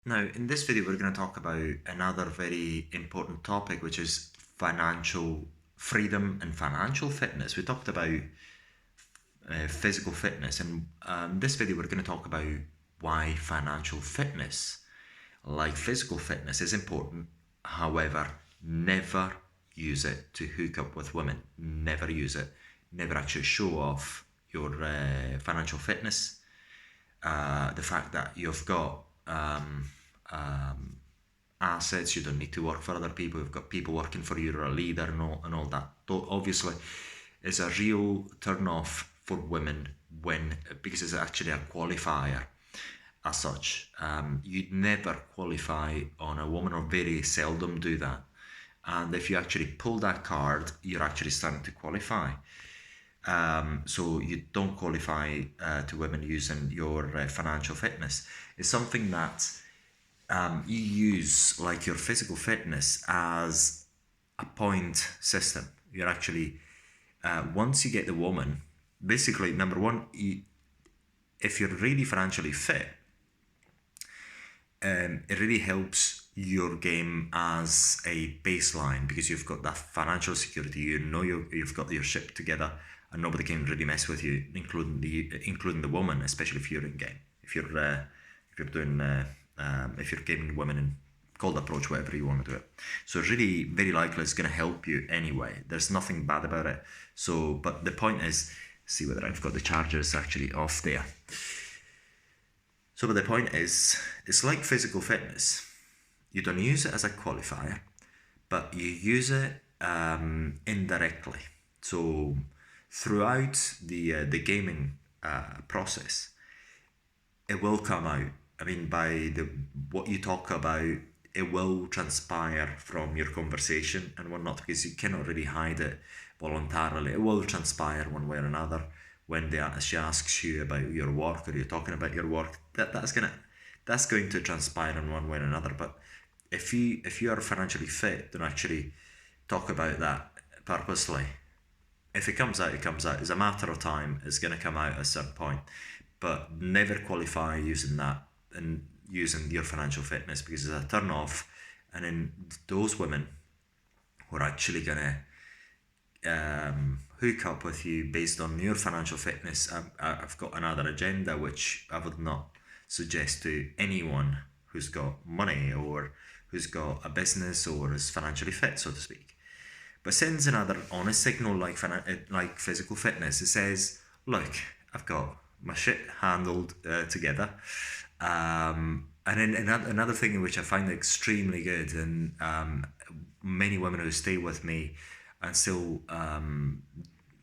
Now, in this video, we're going to talk about another very important topic, which is financial freedom and financial fitness. We talked about physical fitness, and this video, we're going to talk about why financial fitness, like physical fitness, is important. However, never use it to hook up with women. Never use it. Never actually show off your financial fitness. The fact that you've got assets, you don't need to work for other people, you've got people working for you, you're a leader and all that. Though obviously is a real turn off for women because it's actually a qualifier as such. You'd never qualify on a woman, or very seldom do that. And if you actually pull that card, you're actually starting to qualify. So you don't qualify to women using your financial fitness. It's something that you use, like your physical fitness, as a point system. You're actually, once you get the woman, basically, number one, if you're really financially fit, it really helps your game as a baseline, because you've got that financial security. You know you've got your ship together, and nobody can really mess with you, including the woman, especially if you're in game. If you're gaming women in cold approach, whatever you want to do it. So really, very likely it's going to help you anyway. There's nothing bad about it. So, but the point is, see whether I've got the chargers actually off there. So, but the point is, it's like physical fitness. You don't use it as a qualifier, but you use it indirectly. So throughout the gaming process, it will come out. I mean, by what you talk about, it will transpire from your conversation and whatnot, because you cannot really hide it voluntarily. It will transpire one way or another when she asks you about your work, or you're talking about your work. That's going to transpire in one way or another. But if you are financially fit, don't actually talk about that purposely. If it comes out, it comes out. It's a matter of time. It's going to come out at a certain point. But never qualify using that and using your financial fitness, because it's a turn off. And then those women who are actually going to hook up with you based on your financial fitness, I've got another agenda which I would not suggest to anyone who's got money, or who's got a business, or is financially fit, so to speak. But sends another honest signal, like physical fitness. It says, look, I've got my shit handled together. And then another thing which I find extremely good, and many women who stay with me and still,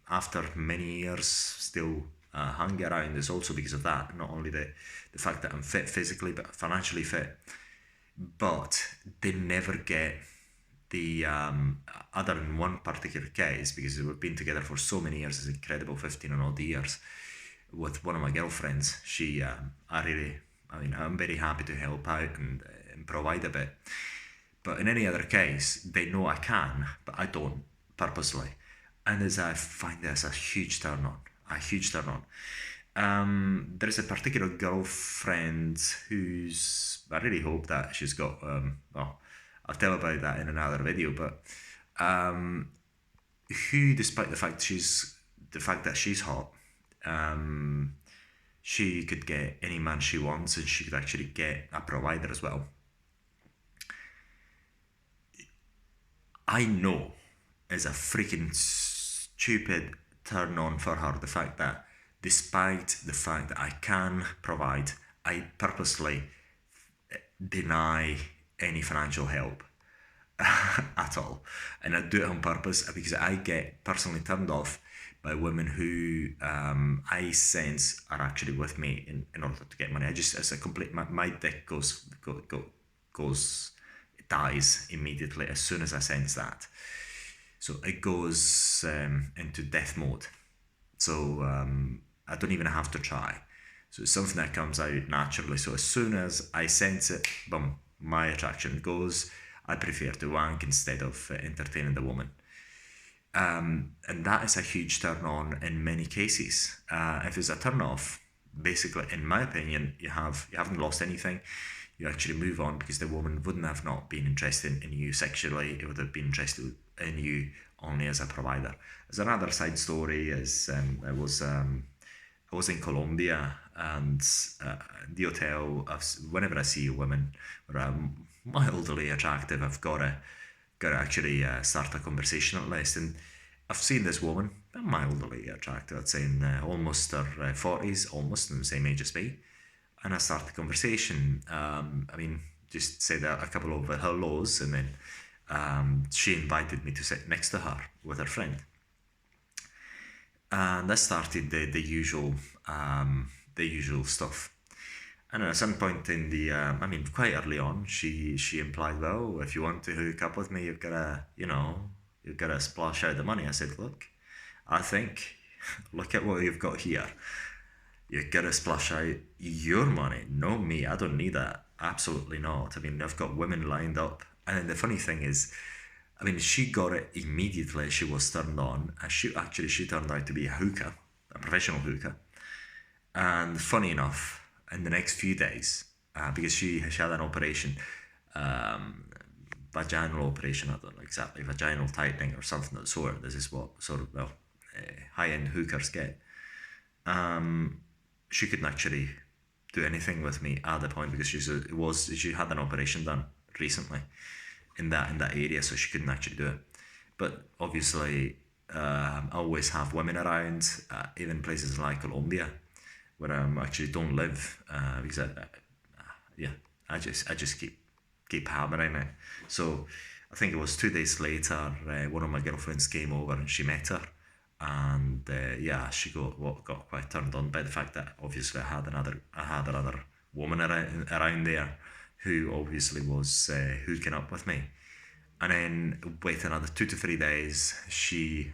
after many years, still hang around, is also because of that. Not only the fact that I'm fit physically, but financially fit. But they never get the other in one particular case, because we've been together for so many years. It's incredible, 15 and odd years, with one of my girlfriends. I'm very happy to help out and provide a bit. But in any other case, they know I can, but I don't purposely. And as I find this a huge turn on. There's a particular girlfriend I really hope that she's got, I'll tell about that in another video, but who, despite the fact that she's hot, she could get any man she wants, and she could actually get a provider as well. I know it's a freaking stupid turn on for her, the fact that despite the fact that I can provide, I purposely deny any financial help at all. And I do it on purpose, because I get personally turned off by women who I sense are actually with me in order to get money. It's a complete, my dick it dies immediately as soon as I sense that. So it goes into death mode. So I don't even have to try. So it's something that comes out naturally. So as soon as I sense it, boom, my attraction goes. I prefer to wank instead of entertaining the woman. And that is a huge turn on in many cases. If it's a turn off, basically, in my opinion, you haven't lost anything. you actually move on because the woman wouldn't have not been interested in you sexually. It would have been interested in you only as a provider. As another side story is I was in Colombia, and the hotel, whenever I see a woman or mildly attractive, I've got to actually start a conversation at least. And I've seen this woman, mildly attractive, I'd say in almost her 40s, almost in the same age as me. And I start the conversation. Just said a couple of hellos, and then she invited me to sit next to her with her friend. And I started the usual stuff. And at some point in quite early on, she implied, well, if you want to hook up with me, you've got to splash out the money. I said, look, I think, look at what you've got here. You've got to splash out your money, not me. I don't need that. Absolutely not. I mean, I've got women lined up. And then the funny thing is, she got it immediately. She was turned on. And she turned out to be a hooker, a professional hooker. And funny enough, in the next few days, because she had an operation, vaginal operation, I don't know exactly, vaginal tightening or something of the sort. This is what high-end hookers get. She couldn't actually do anything with me at the point because she had an operation done recently in that area, so she couldn't actually do it. But obviously, I always have women around, even places like Colombia, where I actually don't live, because I just keep hammering it. So I think it was 2 days later, one of my girlfriends came over and she met her, and she got quite turned on by the fact that obviously I had another woman around there who obviously was hooking up with me. And then wait another 2 to 3 days, she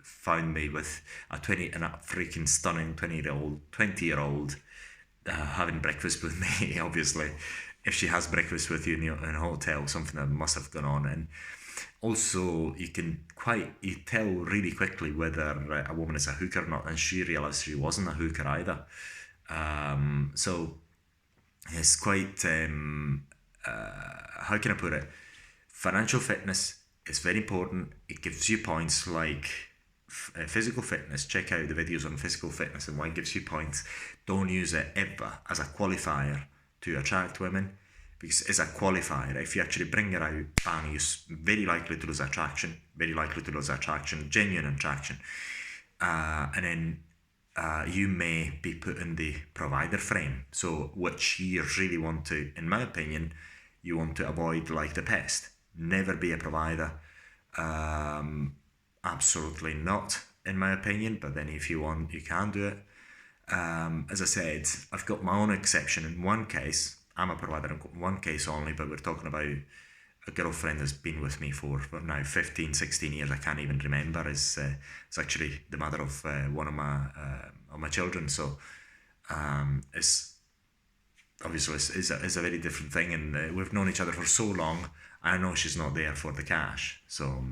found me with a freaking stunning 20-year-old having breakfast with me. Obviously, if she has breakfast with you in a hotel, something that must have gone on. And also, you tell really quickly whether a woman is a hooker or not. And she realised she wasn't a hooker either. So it's quite, how can I put it? Financial fitness is very important. It gives you points like physical fitness. Check out the videos on physical fitness and why it gives you points. Don't use it ever as a qualifier to attract women, because it's a qualifier. If you actually bring it out, bang, you're very likely to lose attraction, genuine attraction. And then you may be put in the provider frame, so which you really want to, in my opinion, you want to avoid like the pest. Never be a provider. Absolutely not, in my opinion. But then if you want, you can do it. As I said, I've got my own exception. In one case, I'm a provider in one case only, but we're talking about a girlfriend that's been with me for now 15, 16 years. I can't even remember. It's actually the mother of one of my children. So it's obviously it's a very different thing, and we've known each other for so long. I know she's not there for the cash, so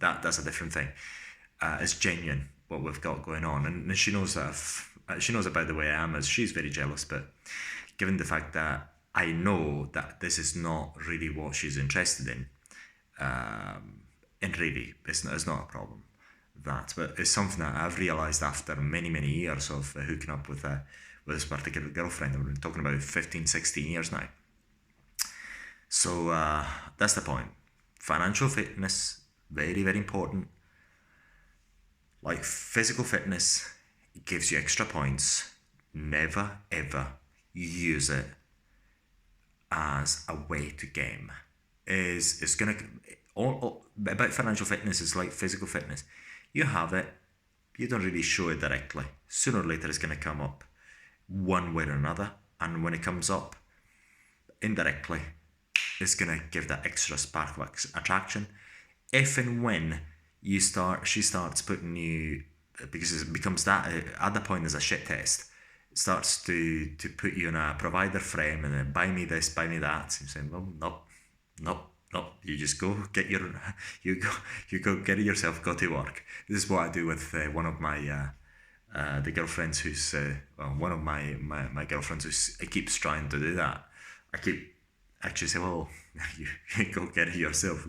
that's a different thing. It's genuine what we've got going on, and she knows that she knows about the way I am. As she's very jealous, but given the fact that I know that this is not really what she's interested in, and really it's not a problem. But it's something that I've realised after many years of hooking up with this particular girlfriend. We've been talking about 15, 16 years now. So that's the point. Financial fitness, very important. Like physical fitness, it gives you extra points. Never ever use it as a way to game. It's gonna all about financial fitness is like physical fitness. You have it, you don't really show it directly. Sooner or later, it's gonna come up one way or another, and when it comes up indirectly, it's gonna give that extra spark of attraction. If and when she starts putting you, because it becomes that at the point as a shit test, it starts to put you in a provider frame and then buy me this, buy me that. So you're saying, well, nope. You just go get get it yourself. Go to work. This is what I do with one of my the girlfriends who's one of my girlfriends who keeps trying to do that. I keep actually say, well, you go get it yourself,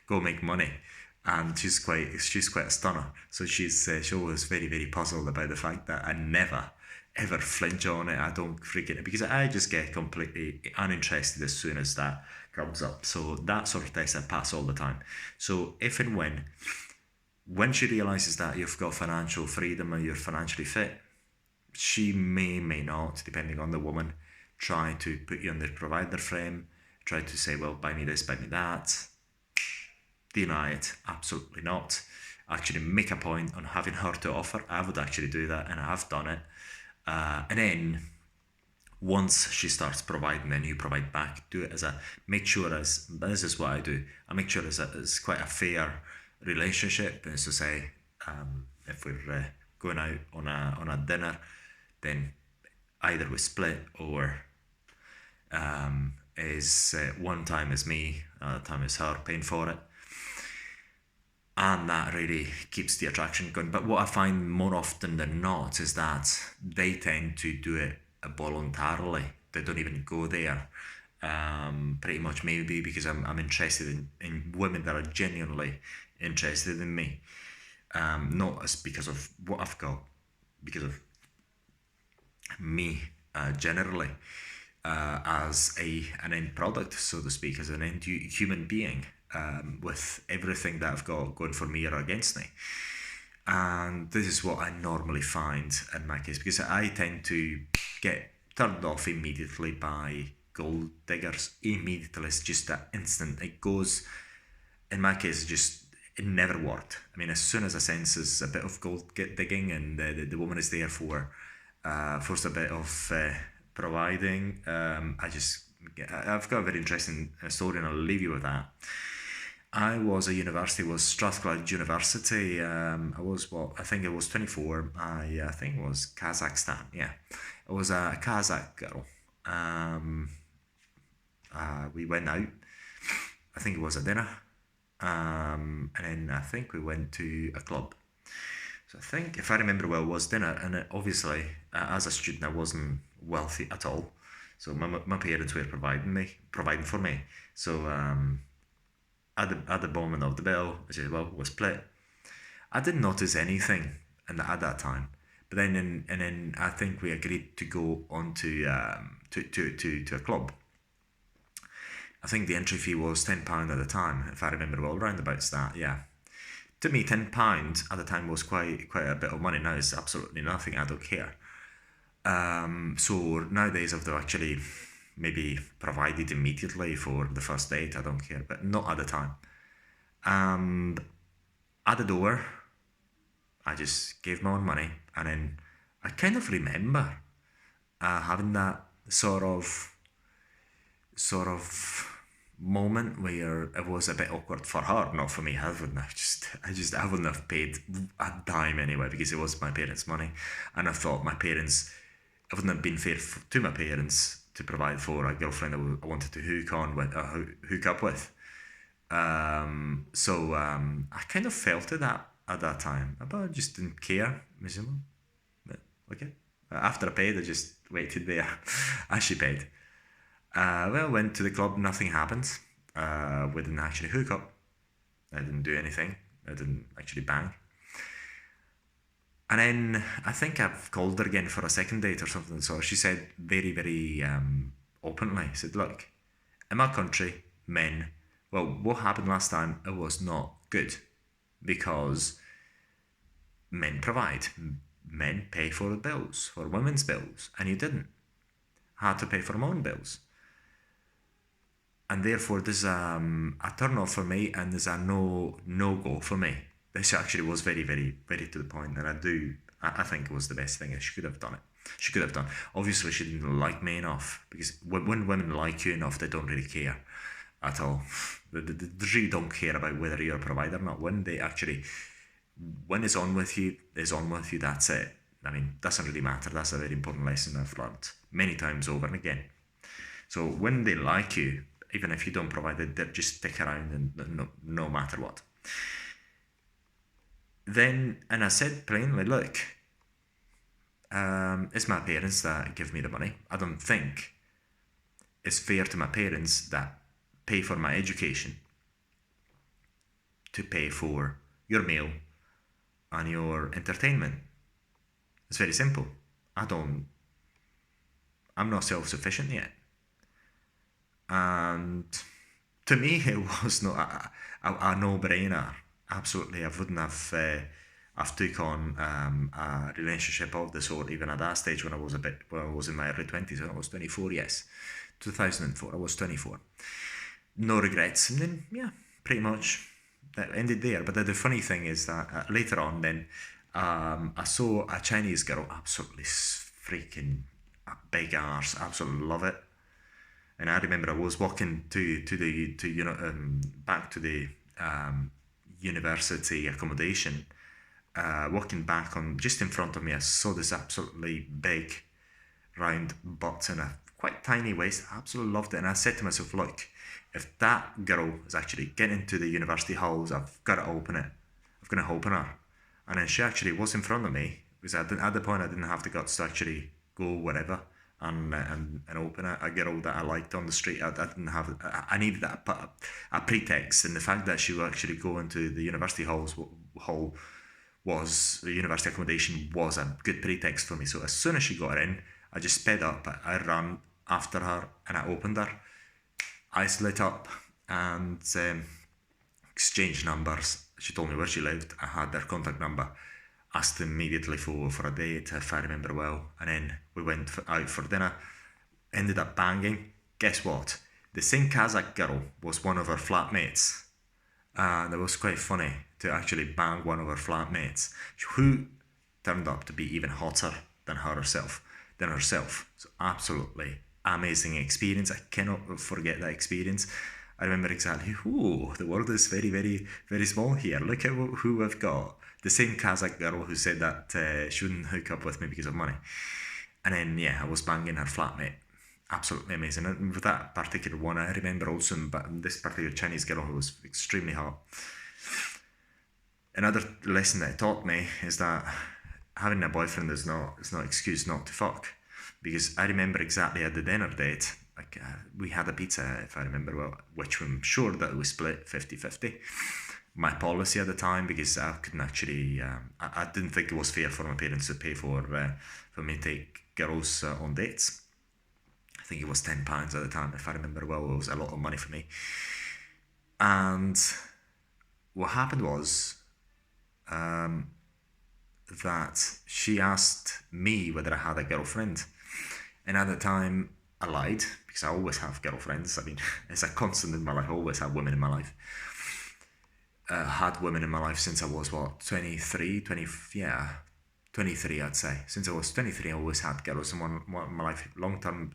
go make money. And she's quite a stunner. So she was very very puzzled about the fact that I never ever flinch on it. I don't freak it because I just get completely uninterested as soon as that comes up. So that sort of test I pass all the time. So if and when she realizes that you've got financial freedom and you're financially fit, she may not, depending on the woman, try to put you on the provider frame, try to say, well, buy me this, buy me that. Deny it, absolutely not. Actually make a point on having her to offer. I would actually do that, and I have done it. And then once she starts providing, then you provide back. Do it as a, make sure as, this is what I do, I make sure it's quite a fair relationship. Is to say, if we're going out on a dinner, then either we split, or is one time is me, another time is her paying for it. And that really keeps the attraction going. But what I find more often than not is that they tend to do it voluntarily. They don't even go there. Pretty much maybe because I'm interested in women that are genuinely interested in me. Not as because of what I've got, because of me generally, as an end product, so to speak, as an end human being, with everything that I've got going for me or against me. And this is what I normally find in my case, because I tend to get turned off immediately by gold diggers. Immediately, it's just that instant. It goes, in my case, it never worked. I mean, as soon as I sense a bit of gold digging, and the woman is there for a bit of providing, I've got a very interesting story, and I'll leave you with that. I was at university, was Strathclyde University. I think it was 24. I think it was Kazakhstan. Yeah, it was a Kazakh girl. We went out. I think it was a dinner. And then I think we went to a club. So I think, if I remember well, it was dinner. And obviously, as a student, I wasn't wealthy at all. So my parents were providing for me. So at the moment of the bill, I said, well, we'll split. I didn't notice anything at that time. But then I think we agreed to go on to a club. I think the entry fee was £10 at the time, if I remember well, roundabouts that, yeah. To me, £10 at the time was quite a bit of money. Now it's absolutely nothing. I don't care. So nowadays, I've actually maybe provided immediately for the first date. I don't care, but not at the time. At the door, I just gave my own money, and then I kind of remember having that sort of moment where it was a bit awkward for her, not for me. I wouldn't have paid a dime anyway, because it was my parents' money, and I thought it wouldn't have been fair to my parents to provide for a girlfriend I wanted to hook up with. So I kind of felt it at that time, but I just didn't care. But okay. After I paid, I just waited there as she paid. Well, went to the club, nothing happened. We didn't actually hook up. I didn't do anything. I didn't actually bang. And then I think I've called her again for a second date or something. So she said very, very openly, said, look, in my country, what happened last time, it was not good, because men provide. Men pay for the bills, for women's bills, and you didn't. I had to pay for my own bills. And therefore, there's a turn off for me, and there's a no go for me. This actually was very, very, very to the point, and I think it was the best thing. She could have done it. She could have done. Obviously, she didn't like me enough, because when women like you enough, they don't really care at all. They really don't care about whether you're a provider or not. When it's on with you, it's on with you. That's it. I mean, doesn't really matter. That's a very important lesson I've learned many times over and again. So when they like you, even if you don't provide it, they'll just stick around, and no matter what. And I said plainly, look, it's my parents that give me the money. I don't think it's fair to my parents that pay for my education to pay for your meal and your entertainment. It's very simple. I'm not self-sufficient yet. And to me, it was not a no-brainer. Absolutely, I wouldn't have I've took on a relationship of the sort even at that stage when I was in my early 20s. When I was 24, yes. 2004, I was 24. No regrets. And then, yeah, pretty much that ended there. But the funny thing is that later on then, I saw a Chinese girl, absolutely freaking big arse, absolutely love it. And I remember I was walking back to the university accommodation, walking back on just in front of me. I saw this absolutely big, round butt and a quite tiny waist. I absolutely loved it, and I said to myself, "Look, if that girl is actually getting into the university halls, I've got to open it. I'm going to open her." And then she actually was in front of me because at the point I didn't have the guts to actually go wherever and open a girl that I liked on the street. I didn't have. I needed a pretext, and the fact that she would actually go into the university hall was the university accommodation was a good pretext for me. So as soon as she got in, I just sped up. I ran after her and I opened her. Eyes lit up and exchanged numbers. She told me where she lived. I had their contact number. Asked immediately for a date, if I remember well. And then we went out for dinner. Ended up banging. Guess what? The same Kazakh girl was one of her flatmates. And it was quite funny to actually bang one of her flatmates, who turned up to be even hotter than herself. So absolutely amazing experience. I cannot forget that experience. I remember exactly, the world is very, very, very small here. Look at who we've got. The same Kazakh girl who said that she wouldn't hook up with me because of money. And then, yeah, I was banging her flatmate. Absolutely amazing. And with that particular one, I remember also this particular Chinese girl who was extremely hot. Another lesson that it taught me is that having a boyfriend is not excuse not to fuck. Because I remember exactly at the dinner date, we had a pizza, if I remember well, which I'm sure that we split 50-50. My policy at the time, because I couldn't actually, I didn't think it was fair for my parents to pay for me to take girls on dates. I think it was £10 at the time, if I remember well. It was a lot of money for me. And what happened was that she asked me whether I had a girlfriend. And at the time, I lied, because I always have girlfriends. I mean, it's a constant in my life. I always have women in my life. Had women in my life since I was, 23, I'd say. Since I was 23, I always had girls in my life. Long-term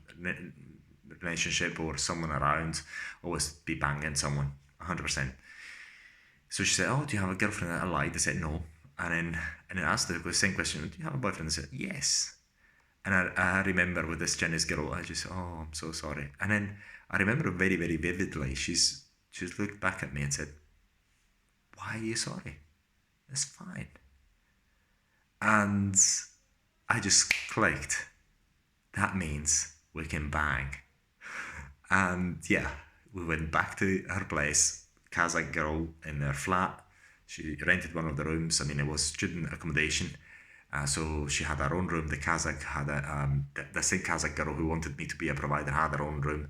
relationship or someone around, always be banging someone, 100%. So she said, "Oh, do you have a girlfriend?" I lied. I said no. And then asked the same question, "Do you have a boyfriend?" I said, "Yes." And I remember with this Chinese girl, I just, "Oh, I'm so sorry." And then I remember very, very vividly, she's looked back at me and said, "Why are you sorry? It's fine." And I just clicked. That means we can bang. And yeah, we went back to her place, Kazakh girl in their flat. She rented one of the rooms. I mean, it was student accommodation. So she had her own room. The Kazakh had the same Kazakh girl who wanted me to be a provider had her own room.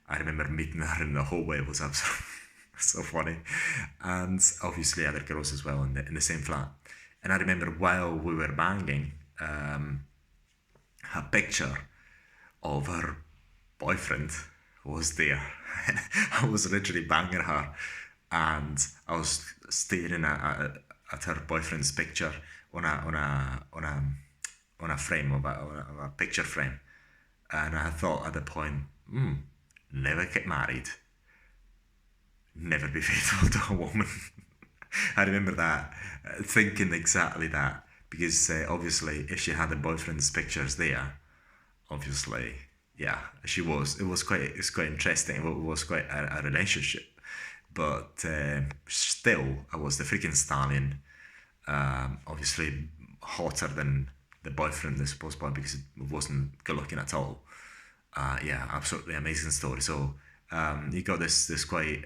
I remember meeting her in the hallway. It was absolutely so funny. And obviously other girls as well in the same flat. And I remember while we were banging, a picture of her boyfriend was there. I was literally banging her, and I was staring at her boyfriend's picture on a frame of a picture frame, and I thought at the point, never get married, never be faithful to a woman. I remember that, thinking exactly that, because obviously if she had a boyfriend's pictures there, obviously, yeah, she was. It's quite interesting. It was quite a relationship, but still, I was the freaking stallion. Obviously, hotter than the boyfriend, I suppose, because it wasn't good looking at all. Yeah, absolutely amazing story. So you got this quite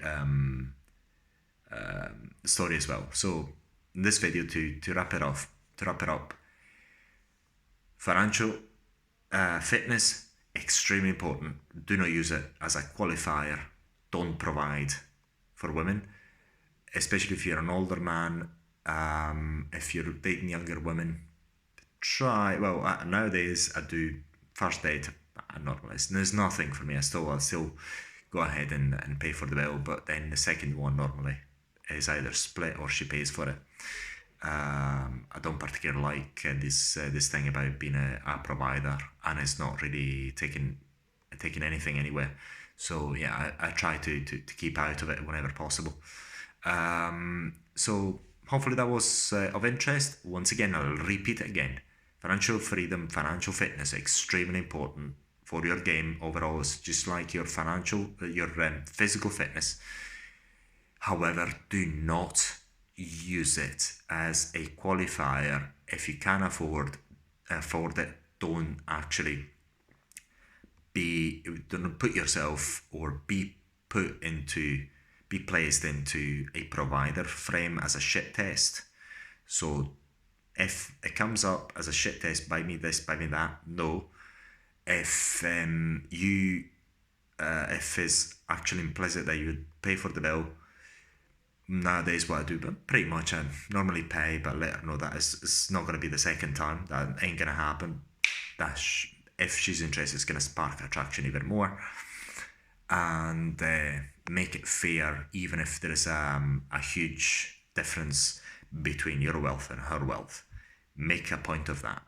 story as well. So in this video, to wrap it up, financial fitness extremely important. Do not use it as a qualifier. Don't provide for women, especially if you're an older man. If you're dating younger women, try. Well, nowadays I do first date. I normalize. There's nothing for me. I'll still go ahead and pay for the bill, but then the second one normally is either split or she pays for it. I don't particularly like this thing about being a provider, and it's not really taking anything anywhere. So yeah, I try to keep out of it whenever possible. So hopefully that was of interest. Once again, I'll repeat it again. Financial freedom, financial fitness, extremely important for your game overall. It's just like your physical fitness. However, do not use it as a qualifier. If you can afford it, don't put yourself or be placed into a provider frame as a shit test. So if it comes up as a shit test, buy me this, buy me that, no. If if it's actually implicit that you would pay for the bill, nowadays what I do, but pretty much I normally pay, but let her know that it's not going to be the second time. That ain't going to happen. If she's interested, it's going to spark attraction even more, and make it fair, even if there is a huge difference between your wealth and her wealth. Make a point of that,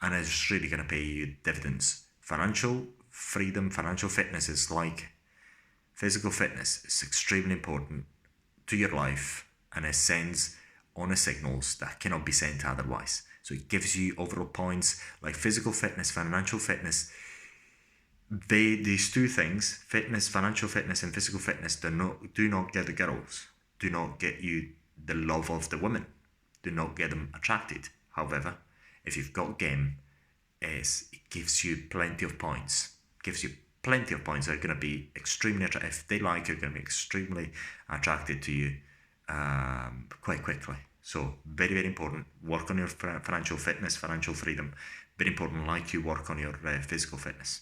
and it's really going to pay you dividends. Financial freedom, financial fitness is like physical fitness. It's extremely important to your life, and it sends honest signals that cannot be sent otherwise. So it gives you overall points. Like physical fitness, financial fitness, these two things, fitness, financial fitness and physical fitness, do not get the girls, do not get you the love of the women, do not get them attracted. However, if you've got game, it gives you plenty of points. They're going to be extremely attracted. If they like you, they're going to be extremely attracted to you quite quickly. So very, very important. Work on your financial fitness, financial freedom. Very important, like you work on your physical fitness.